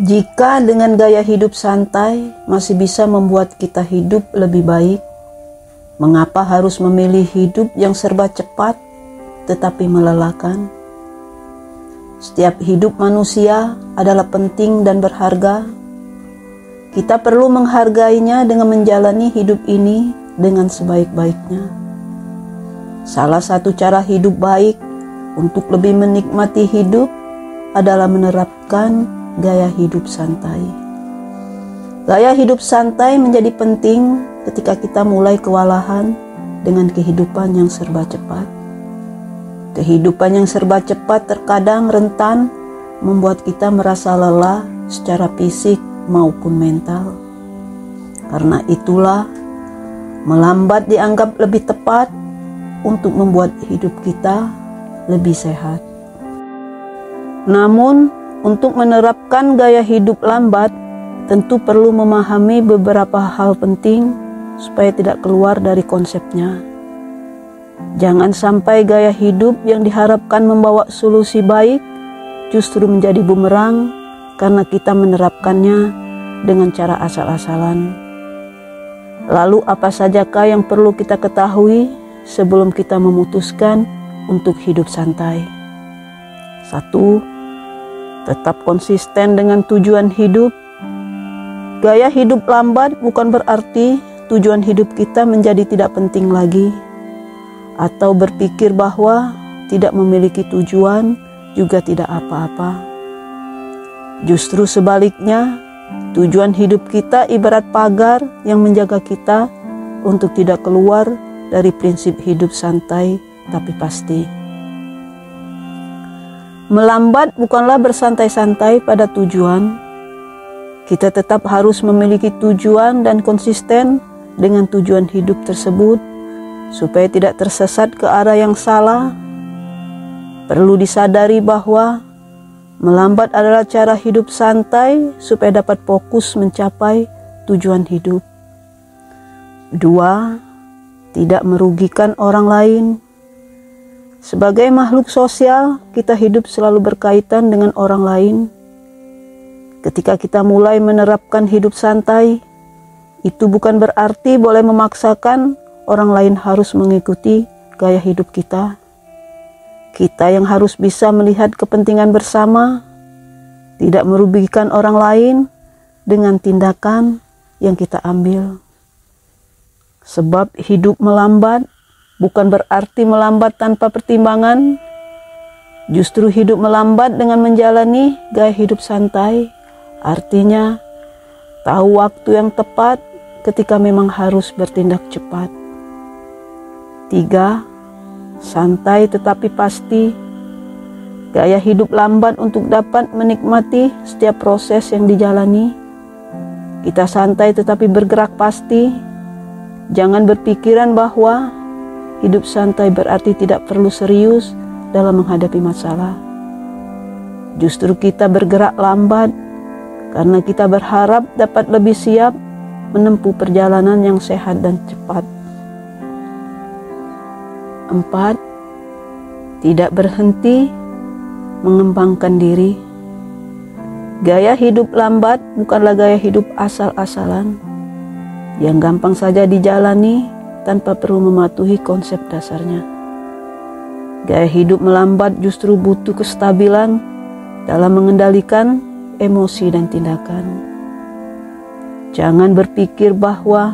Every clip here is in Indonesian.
Jika dengan gaya hidup santai masih bisa membuat kita hidup lebih baik, mengapa harus memilih hidup yang serba cepat tetapi melelahkan? Setiap hidup manusia adalah penting dan berharga. Kita perlu menghargainya dengan menjalani hidup ini dengan sebaik-baiknya. Salah satu cara hidup baik untuk lebih menikmati hidup adalah menerapkan gaya hidup santai. Gaya hidup santai menjadi penting ketika kita mulai kewalahan dengan kehidupan yang serba cepat. Kehidupan yang serba cepat terkadang rentan membuat kita merasa lelah secara fisik maupun mental. Karena itulah, melambat dianggap lebih tepat untuk membuat hidup kita lebih sehat. Namun, untuk menerapkan gaya hidup lambat, tentu perlu memahami beberapa hal penting supaya tidak keluar dari konsepnya. Jangan sampai gaya hidup yang diharapkan membawa solusi baik justru menjadi bumerang karena kita menerapkannya dengan cara asal-asalan. Lalu apa sajakah yang perlu kita ketahui sebelum kita memutuskan untuk hidup santai? 1. Tetap konsisten dengan tujuan hidup. Gaya hidup lambat bukan berarti tujuan hidup kita menjadi tidak penting lagi, atau berpikir bahwa tidak memiliki tujuan juga tidak apa-apa. Justru sebaliknya, tujuan hidup kita ibarat pagar yang menjaga kita untuk tidak keluar dari prinsip hidup santai tapi pasti. Melambat bukanlah bersantai-santai pada tujuan. Kita tetap harus memiliki tujuan dan konsisten dengan tujuan hidup tersebut supaya tidak tersesat ke arah yang salah. Perlu disadari bahwa melambat adalah cara hidup santai supaya dapat fokus mencapai tujuan hidup. 2. Tidak merugikan orang lain. Sebagai makhluk sosial, kita hidup selalu berkaitan dengan orang lain. Ketika kita mulai menerapkan hidup santai, itu bukan berarti boleh memaksakan orang lain harus mengikuti gaya hidup kita. Kita yang harus bisa melihat kepentingan bersama, tidak merugikan orang lain dengan tindakan yang kita ambil. Sebab hidup melambat bukan berarti melambat tanpa pertimbangan. Justru hidup melambat dengan menjalani gaya hidup santai, artinya tahu waktu yang tepat ketika memang harus bertindak cepat. 3. Santai tetapi pasti. Gaya hidup lambat untuk dapat menikmati setiap proses yang dijalani. Kita santai tetapi bergerak pasti. Jangan berpikiran bahwa hidup santai berarti tidak perlu serius dalam menghadapi masalah. Justru kita bergerak lambat karena kita berharap dapat lebih siap menempuh perjalanan yang sehat dan cepat. 4. Tidak berhenti mengembangkan diri. Gaya hidup lambat bukanlah gaya hidup asal-asalan yang gampang saja dijalani tanpa perlu mematuhi konsep dasarnya. Gaya hidup melambat justru butuh kestabilan dalam mengendalikan emosi dan tindakan. Jangan berpikir bahwa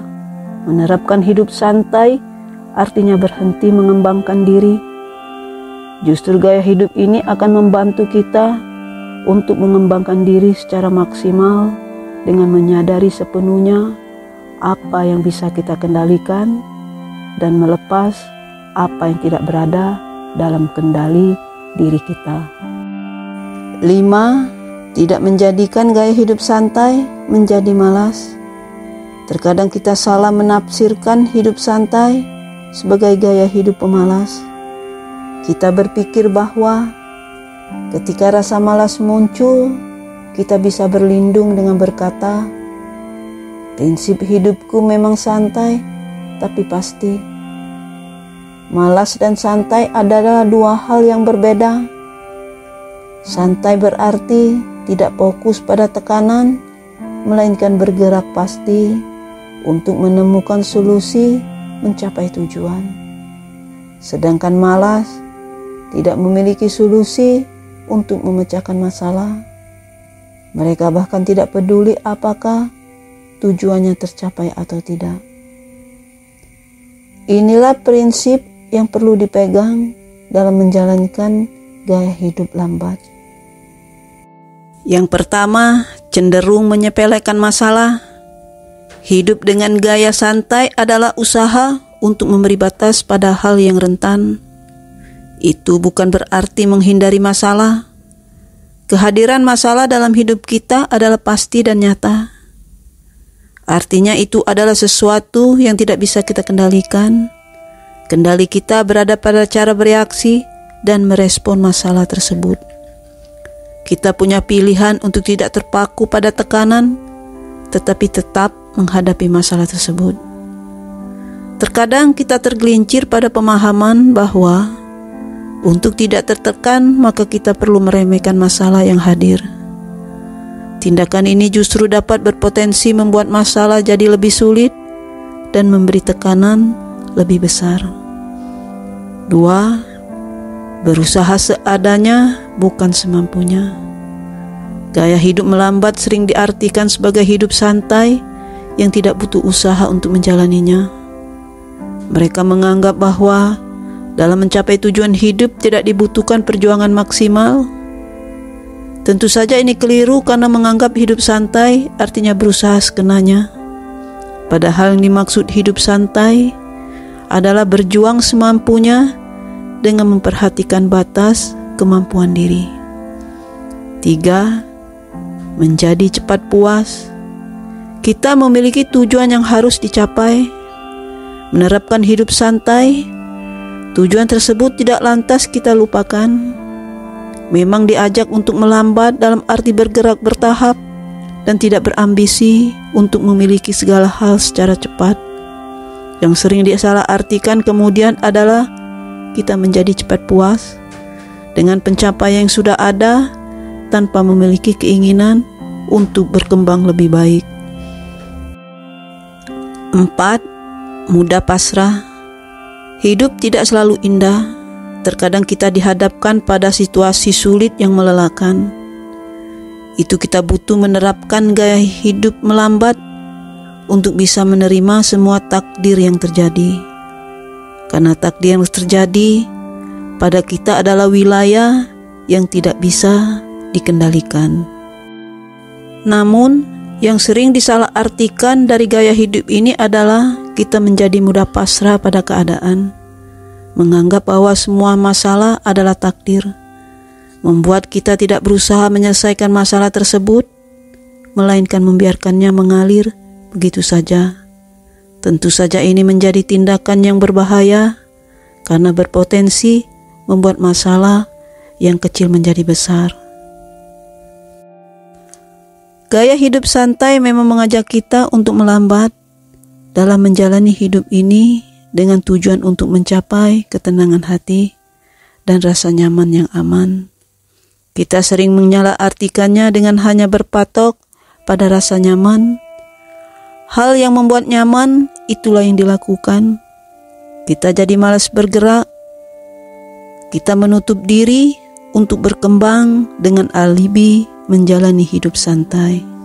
menerapkan hidup santai artinya berhenti mengembangkan diri. Justru gaya hidup ini akan membantu kita untuk mengembangkan diri secara maksimal dengan menyadari sepenuhnya apa yang bisa kita kendalikan dan melepas apa yang tidak berada dalam kendali diri kita. 5. Tidak menjadikan gaya hidup santai menjadi malas. Terkadang kita salah menafsirkan hidup santai sebagai gaya hidup pemalas. Kita berpikir bahwa ketika rasa malas muncul, kita bisa berlindung dengan berkata, prinsip hidupku memang santai, tapi pasti. Malas dan santai adalah dua hal yang berbeda. Santai berarti tidak fokus pada tekanan, melainkan bergerak pasti untuk menemukan solusi mencapai tujuan. Sedangkan malas tidak memiliki solusi untuk memecahkan masalah. Mereka bahkan tidak peduli apakah tujuannya tercapai atau tidak. Inilah prinsip yang perlu dipegang dalam menjalankan gaya hidup lambat. Yang pertama, cenderung menyepelekan masalah. Hidup dengan gaya santai adalah usaha untuk memberi batas pada hal yang rentan. Itu bukan berarti menghindari masalah. Kehadiran masalah dalam hidup kita adalah pasti dan nyata. Artinya itu adalah sesuatu yang tidak bisa kita kendalikan. Kendali kita berada pada cara bereaksi dan merespon masalah tersebut. Kita punya pilihan untuk tidak terpaku pada tekanan, tetapi tetap menghadapi masalah tersebut. Terkadang kita tergelincir pada pemahaman bahwa untuk tidak tertekan, maka kita perlu meremehkan masalah yang hadir. Tindakan ini justru dapat berpotensi membuat masalah jadi lebih sulit dan memberi tekanan lebih besar. 2. Berusaha seadanya, bukan semampunya. Gaya hidup melambat sering diartikan sebagai hidup santai yang tidak butuh usaha untuk menjalaninya. Mereka menganggap bahwa dalam mencapai tujuan hidup tidak dibutuhkan perjuangan maksimal. Tentu saja ini keliru karena menganggap hidup santai artinya berusaha sekenanya. Padahal yang dimaksud hidup santai adalah berjuang semampunya dengan memperhatikan batas kemampuan diri. 3. Menjadi cepat puas. Kita memiliki tujuan yang harus dicapai. Menerapkan hidup santai, tujuan tersebut tidak lantas kita lupakan. Memang diajak untuk melambat dalam arti bergerak bertahap dan tidak berambisi untuk memiliki segala hal secara cepat. Yang sering disalahartikan kemudian adalah kita menjadi cepat puas dengan pencapaian yang sudah ada tanpa memiliki keinginan untuk berkembang lebih baik. 4. Mudah pasrah. Hidup tidak selalu indah. Terkadang kita dihadapkan pada situasi sulit yang melelahkan. Itu kita butuh menerapkan gaya hidup melambat untuk bisa menerima semua takdir yang terjadi. Karena takdir yang terjadi pada kita adalah wilayah yang tidak bisa dikendalikan. Namun, yang sering disalahartikan dari gaya hidup ini adalah kita menjadi mudah pasrah pada keadaan, menganggap bahwa semua masalah adalah takdir, membuat kita tidak berusaha menyelesaikan masalah tersebut, melainkan membiarkannya mengalir begitu saja. Tentu saja ini menjadi tindakan yang berbahaya karena berpotensi membuat masalah yang kecil menjadi besar. Gaya hidup santai memang mengajak kita untuk melambat dalam menjalani hidup ini dengan tujuan untuk mencapai ketenangan hati dan rasa nyaman yang aman. Kita sering menyalahartikannya dengan hanya berpatok pada rasa nyaman. Hal yang membuat nyaman, itulah yang dilakukan. Kita jadi malas bergerak. Kita menutup diri untuk berkembang dengan alibi menjalani hidup santai.